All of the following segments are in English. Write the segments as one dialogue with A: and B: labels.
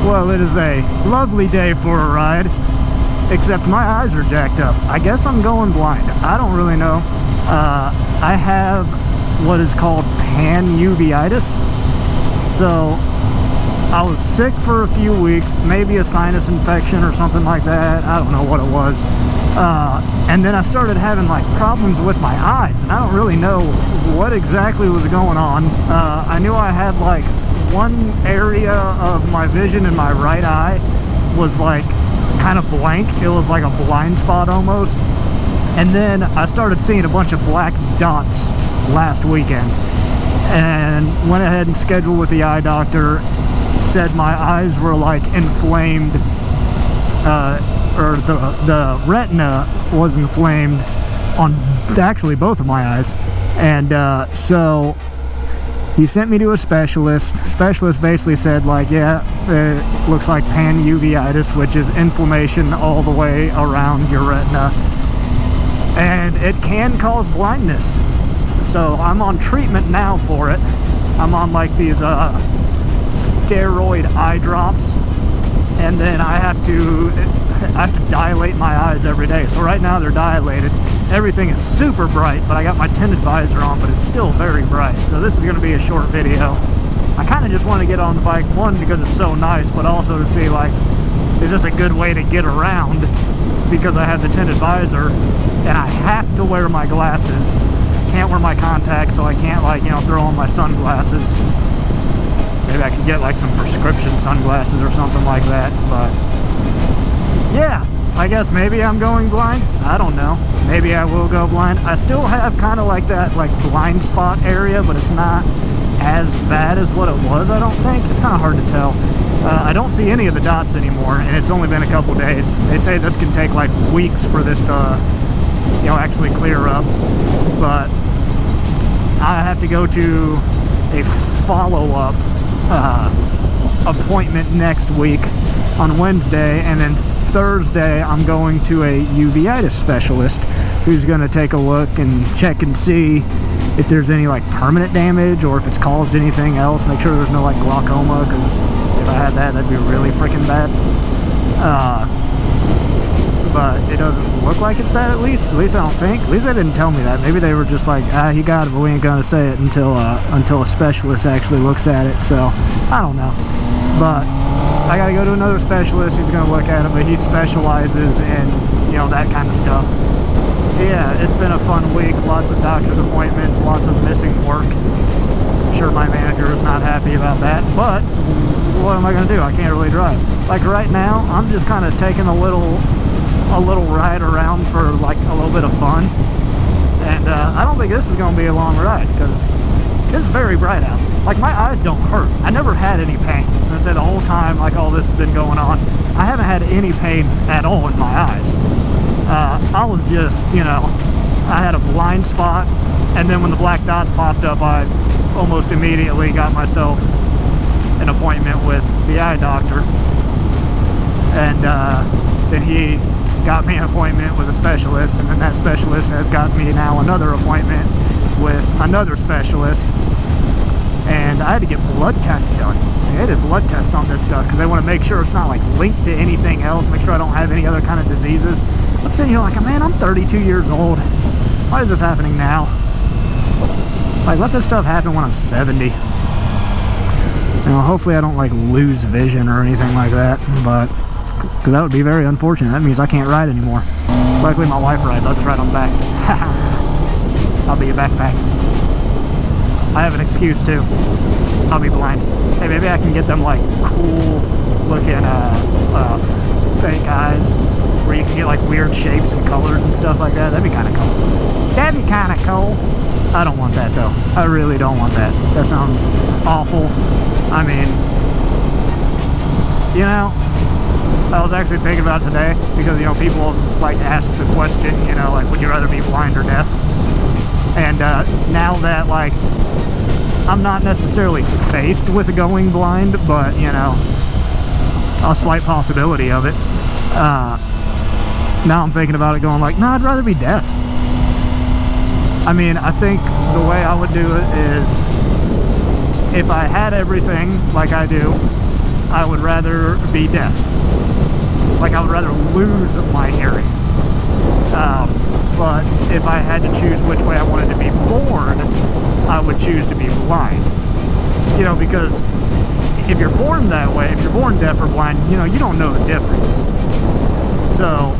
A: Well, it is a lovely day for a ride, except my eyes are jacked up. I guess I'm going blind. I don't really know. I have what is called panuveitis. So I was sick for a few weeks, maybe a sinus infection or something like that. I don't know what it was. And then I started having like problems with my eyes, and I don't really know what exactly was going on. I knew I had like one area of my vision in my right eye was like kind of blank. It was like a blind spot almost. And then I started seeing a bunch of black dots last weekend, and went ahead and scheduled with the eye doctor. Said my eyes were like inflamed, or the retina was inflamed on actually both of my eyes. And so he sent me to a specialist. Specialist basically said like, yeah, it looks like panuveitis, which is inflammation all the way around your retina, and it can cause blindness. So I'm on treatment now for it. I'm on like these steroid eye drops, and then I have to dilate my eyes every day. So right now they're dilated. Everything is super bright, but I got my tinted visor on, but it's still very bright. So this is going to be a short video. I kind of just want to get on the bike, one, because it's so nice, but also to see like, is this a good way to get around, because I have the tinted visor and I have to wear my glasses. Can't wear my contacts, so I can't like, you know, throw on my sunglasses. Maybe I could get like some prescription sunglasses or something like that. But yeah, I guess maybe I'm going blind. I don't know. Maybe I will go blind. I still have kind of like that like blind spot area, but it's not as bad as what it was, I don't think. It's kind of hard to tell. I don't see any of the dots anymore, and it's only been a couple days. They say this can take like weeks for this to, you know, actually clear up. But I have to go to a follow-up appointment next week on Wednesday, and then Thursday I'm going to a uveitis specialist who's going to take a look and check and see if there's any like permanent damage, or if it's caused anything else. Make sure there's no like glaucoma, because if I had that, that'd be really freaking bad. But it doesn't look like it's that, at least I don't think. At least they didn't tell me that. Maybe they were just like, he got it, but we ain't gonna say it until a specialist actually looks at it. So I don't know, but I gotta go to another specialist who's gonna look at it, but he specializes in, you know, that kind of stuff. Yeah, it's been a fun week. Lots of doctor's appointments, lots of missing work. I'm sure my manager is not happy about that, but what am I gonna do? I can't really drive. Like right now, I'm just kind of taking a little ride around for like a little bit of fun, and I don't think this is going to be a long ride, because it's very bright out. Like my eyes don't hurt. I never had any pain. And I said the whole time like all this has been going on, I haven't had any pain at all in my eyes. I was just, you know, I had a blind spot, and then when the black dots popped up, I almost immediately got myself an appointment with the eye doctor, and then he got me an appointment with a specialist, and then that specialist has got me now another appointment with another specialist. And I had to get blood tests done. They did blood tests on this stuff because they want to make sure it's not like linked to anything else, make sure I don't have any other kind of diseases. I'm sitting here like, man, I'm 32 years old. Why is this happening now? Like, let this stuff happen when I'm 70. You know, hopefully I don't like lose vision or anything like that, but because that would be very unfortunate. That means I can't ride anymore. Luckily my wife rides. I'll just ride on the back. I'll be a backpack. I have an excuse too. I'll be blind. Hey, maybe I can get them like cool looking fake eyes where you can get like weird shapes and colors and stuff like that. That'd be kind of cool. That'd be kind of cool. I don't want that though. I really don't want that. That sounds awful. I mean, you know, I was actually thinking about it today, because, you know, people like ask the question, you know, like, would you rather be blind or deaf? And now that, like, I'm not necessarily faced with going blind, but, you know, a slight possibility of it. Now I'm thinking about it going like, no, I'd rather be deaf. I mean, I think the way I would do it is, if I had everything like I do, I would rather be deaf. Like, I would rather lose my hearing. But if I had to choose which way I wanted to be born, I would choose to be blind. You know, because if you're born that way, if you're born deaf or blind, you know, you don't know the difference. So,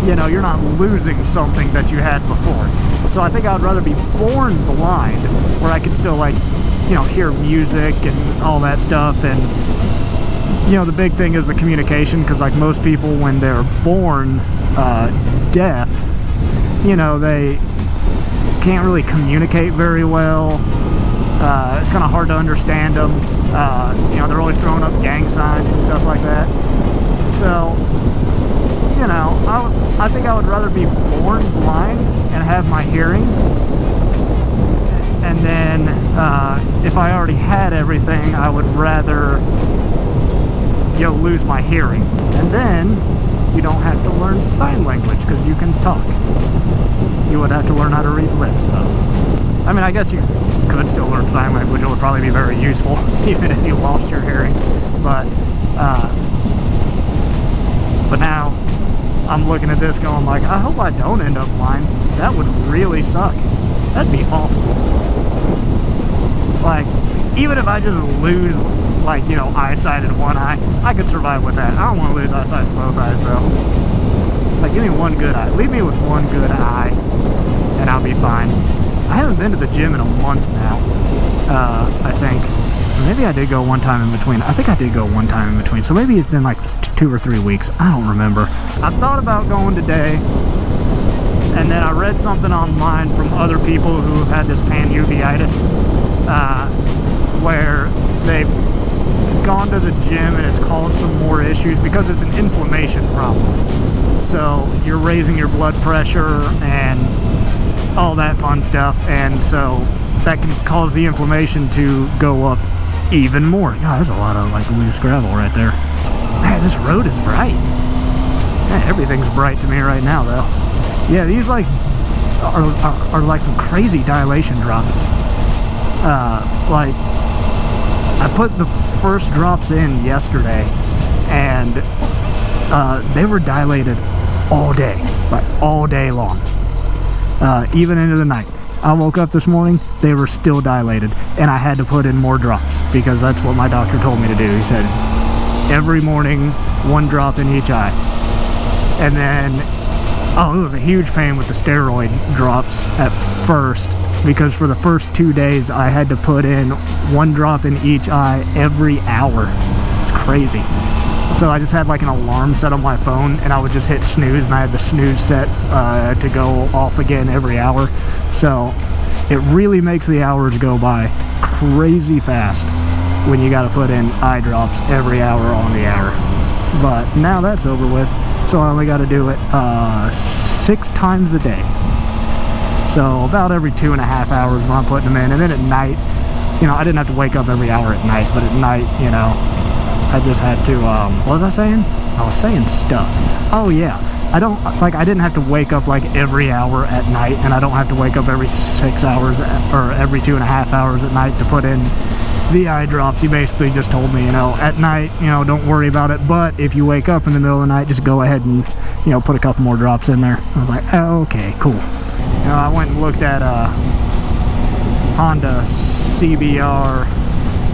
A: you know, you're not losing something that you had before. So I think I would rather be born blind, where I can still, like, you know, hear music and all that stuff. And, you know, the big thing is the communication, because, like, most people, when they're born deaf, you know, they can't really communicate very well. It's kind of hard to understand them. You know, they're always throwing up gang signs and stuff like that. So, you know, I think I would rather be born blind and have my hearing, and then if I already had everything, I would rather, you know, lose my hearing. And then you don't have to learn sign language because you can talk. You would have to learn how to read lips, though. I mean, I guess you could still learn sign language. It would probably be very useful, even if you lost your hearing. But now I'm looking at this going like, I hope I don't end up blind. That would really suck. That'd be awful. Like, even if I just lose, like, you know, eyesight in one eye, I could survive with that. I don't want to lose eyesight in both eyes, though. Like, give me one good eye. Leave me with one good eye, and I'll be fine. I haven't been to the gym in a month now, I think. Maybe I did go one time in between. I think I did go one time in between. So maybe it's been like 2 or 3 weeks. I don't remember. I thought about going today, and then I read something online from other people who have had this panuveitis, where they've gone to the gym and it's caused some more issues because it's an inflammation problem. So you're raising your blood pressure and all that fun stuff, and so that can cause the inflammation to go up even more. God, there's a lot of, like, loose gravel right there. Man, this road is bright. Man, everything's bright to me right now, though. Yeah, these, like, are like some crazy dilation drops. Like, I put the first drops in yesterday, and they were dilated all day, like all day long, even into the night. I woke up this morning, they were still dilated, and I had to put in more drops because that's what my doctor told me to do. He said every morning 1 drop in each eye. And then, oh, it was a huge pain with the steroid drops at first, because for the first 2 days I had to put in 1 drop in each eye every hour. It's crazy. So I just had like an alarm set on my phone, and I would just hit snooze, and I had the snooze set to go off again every hour. So it really makes the hours go by crazy fast when you got to put in eye drops every hour on the hour. But now that's over with, so I only got to do it 6 times a day. So about every 2.5 hours when I'm putting them in. And then at night, you know, I didn't have to wake up every hour at night, but at night, you know, I just had to, what was I saying? I was saying stuff. Oh yeah, I didn't have to wake up like every hour at night, and I don't have to wake up every 6 hours or every 2.5 hours at night to put in the eye drops. He basically just told me, you know, at night, you know, don't worry about it, but if you wake up in the middle of the night, just go ahead and, you know, put a couple more drops in there. I was like, oh, okay, cool. You know, I went and looked at Honda CBR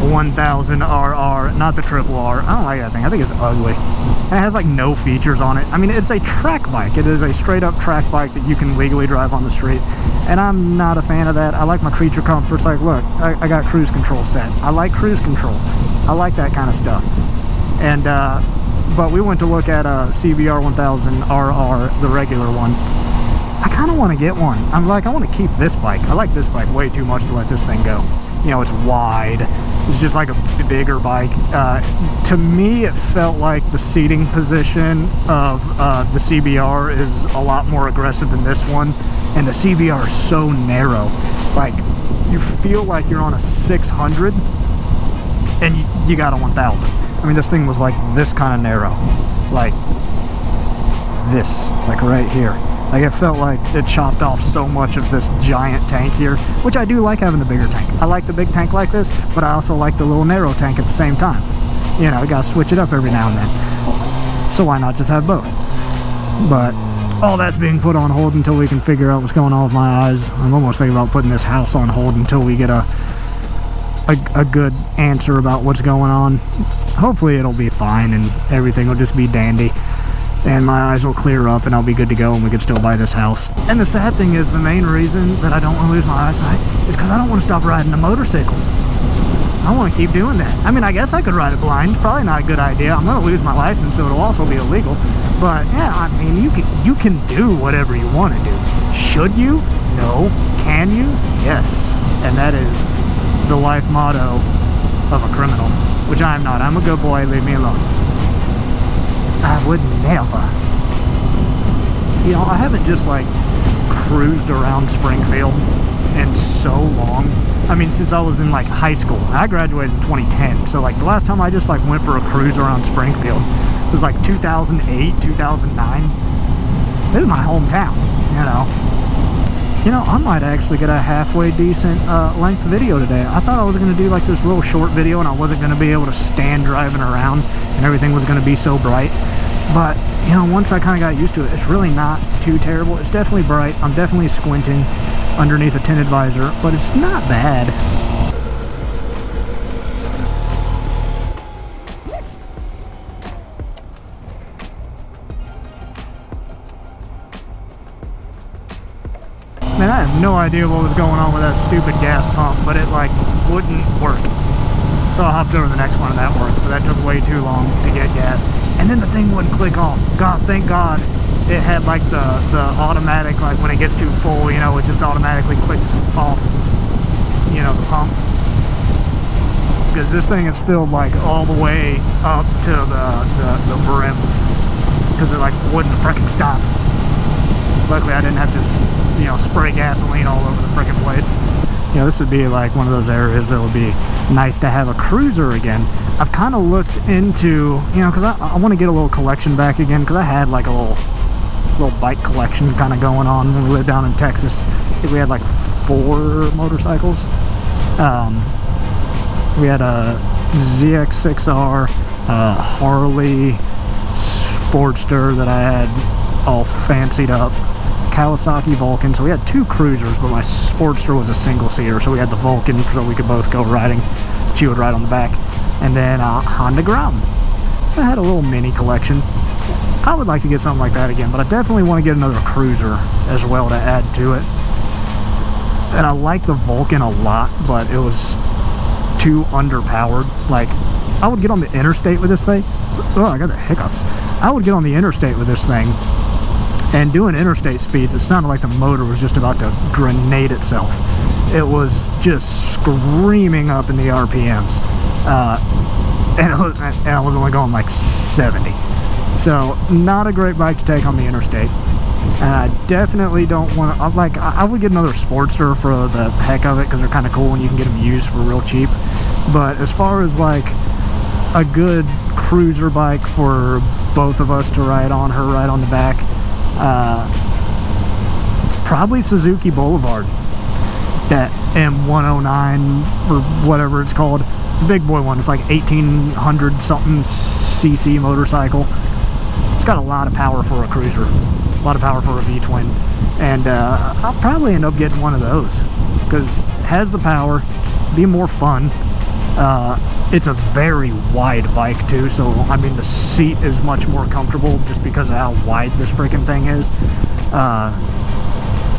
A: 1000RR, not the triple R. I don't like that thing. I think it's ugly. It has like no features on it. I mean, it's a track bike. It is a straight up track bike that you can legally drive on the street, and I'm not a fan of that. I like my creature comforts. Like, look, I got cruise control set. I like cruise control. I like that kind of stuff. And but we went to look at a CBR 1000RR, the regular one. I kind of want to get one. I'm like, I want to keep this bike. I like this bike way too much to let this thing go. You know, it's wide. It's just like a bigger bike. To me, it felt like the seating position of the CBR is a lot more aggressive than this one. And the CBR is so narrow. Like, you feel like you're on a 600 and you got a 1000. I mean, this thing was like this kind of narrow. Like this, like right here. Like, it felt like it chopped off so much of this giant tank here, which I do like having the bigger tank. I like the big tank like this, but I also like the little narrow tank at the same time. You know, you gotta switch it up every now and then. So why not just have both? But all that's being put on hold until we can figure out what's going on with my eyes. I'm almost thinking about putting this house on hold until we get a good answer about what's going on. Hopefully it'll be fine and everything will just be dandy and my eyes will clear up and I'll be good to go and we can still buy this house. And the sad thing is, the main reason that I don't want to lose my eyesight is because I don't want to stop riding a motorcycle. I want to keep doing that. I mean, I guess I could ride it blind. Probably not a good idea. I'm going to lose my license, so it'll also be illegal. But yeah, I mean, you can do whatever you want to do. Should you? No. Can you? Yes. And that is the life motto of a criminal, which I am not. I'm a good boy. Leave me alone. I would never. You know, I haven't just like cruised around Springfield in so long. I mean, since I was in like high school. I graduated in 2010, so like the last time I just like went for a cruise around Springfield was like 2008, 2009. This is my hometown, you know. You know, I might actually get a halfway decent length video today. I thought I was going to do like this little short video and I wasn't going to be able to stand driving around and everything was going to be so bright. But, you know, once I kind of got used to it, it's really not too terrible. It's definitely bright. I'm definitely squinting underneath a tinted visor, but it's not bad. Man, I have no idea what was going on with that stupid gas pump, but it like wouldn't work. So I hopped over to the next one and that worked, but that took way too long to get gas. And then the thing wouldn't click on. God, thank God it had like the automatic, like when it gets too full, you know, it just automatically clicks off, you know, the pump. Because this thing is filled like all the way up to the brim. Because it like wouldn't frickin' stop. Luckily I didn't have to, you know, spray gasoline all over the frickin' place. You know, this would be like one of those areas that would be nice to have a cruiser again. I've kind of looked into, you know, because I want to get a little collection back again, because I had like a little bike collection kind of going on when we lived down in Texas. I think we had like 4 motorcycles. We had a ZX6R, Harley Sportster that I had all fancied up, Kawasaki Vulcan. So we had 2 cruisers, but my Sportster was a single seater, so we had the Vulcan so we could both go riding. She would ride on the back, and then Honda Gram. So I had a little mini collection. I would like to get something like that again, but I definitely want to get another cruiser as well to add to it. And I like the Vulcan a lot, but it was too underpowered. Like, I would get on the interstate with this thing. Oh, I got the hiccups. I would get on the interstate with this thing, and doing interstate speeds, it sounded like the motor was just about to grenade itself. It was just screaming up in the RPMs. And I was only going like 70. So, not a great bike to take on the interstate. And I definitely don't want to, like, I would get another Sportster for the heck of it, because they're kind of cool and you can get them used for real cheap. But as far as like a good cruiser bike for both of us to ride on, her ride on the back, probably Suzuki Boulevard, that M109 or whatever it's called, the big boy one. It's like 1800 something cc motorcycle. It's got a lot of power for a cruiser, a lot of power for a V-twin, and I'll probably end up getting one of those because it has the power, be more fun. It's a very wide bike too, so I mean the seat is much more comfortable just because of how wide this freaking thing is.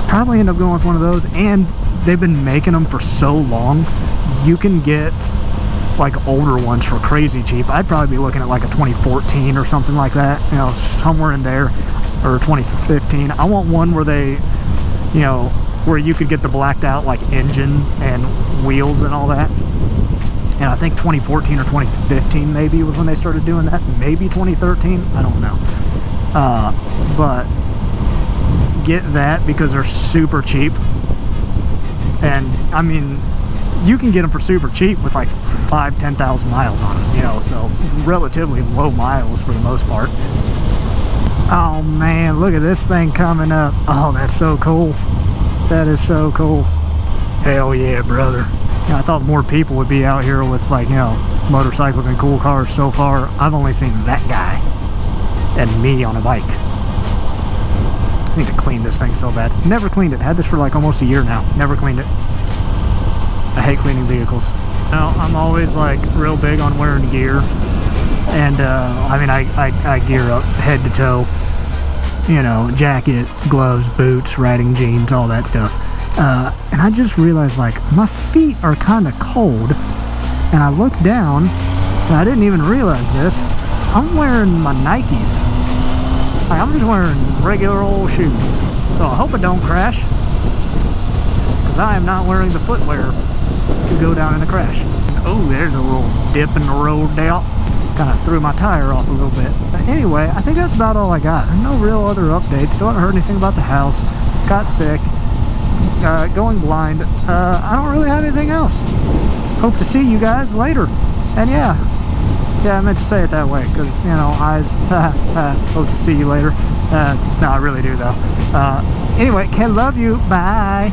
A: Probably end up going with one of those, and they've been making them for so long, you can get like older ones for crazy cheap. I'd probably be looking at like a 2014 or something like that, you know, somewhere in there, or 2015. I want one where they, you know, where you could get the blacked out like engine and wheels and all that. And I think 2014 or 2015 maybe was when they started doing that. Maybe 2013, I don't know. But get that because they're super cheap. And I mean, you can get them for super cheap with like 5,000-10,000 miles on them, you know, so relatively low miles for the most part. Oh man, look at this thing coming up. Oh, that's so cool. That is so cool. Hell yeah, brother. You know, I thought more people would be out here with, like, you know, motorcycles and cool cars so far, I've only seen that guy and me on a bike. I need to clean this thing so bad. Never cleaned it. Had this for like almost a year now. Never cleaned it. I hate cleaning vehicles. Now, I'm always like real big on wearing gear. And I mean, I gear up head to toe. You know, jacket, gloves, boots, riding jeans, all that stuff. And I just realized, like, my feet are kind of cold. And I looked down, and I didn't even realize this. I'm wearing my Nikes. Like, I'm just wearing regular old shoes. So I hope it don't crash. Because I am not wearing the footwear to go down in the crash. Oh, there's a little dip in the road there. Kind of threw my tire off a little bit. But anyway, I think that's about all I got. No real other updates. Still haven't heard anything about the house. Got sick. Going blind. I don't really have anything else. Hope to see you guys later. And yeah, I meant to say it that way because, you know, eyes. Hope to see you later. No, I really do though. Anyway, Ken, love you. Bye.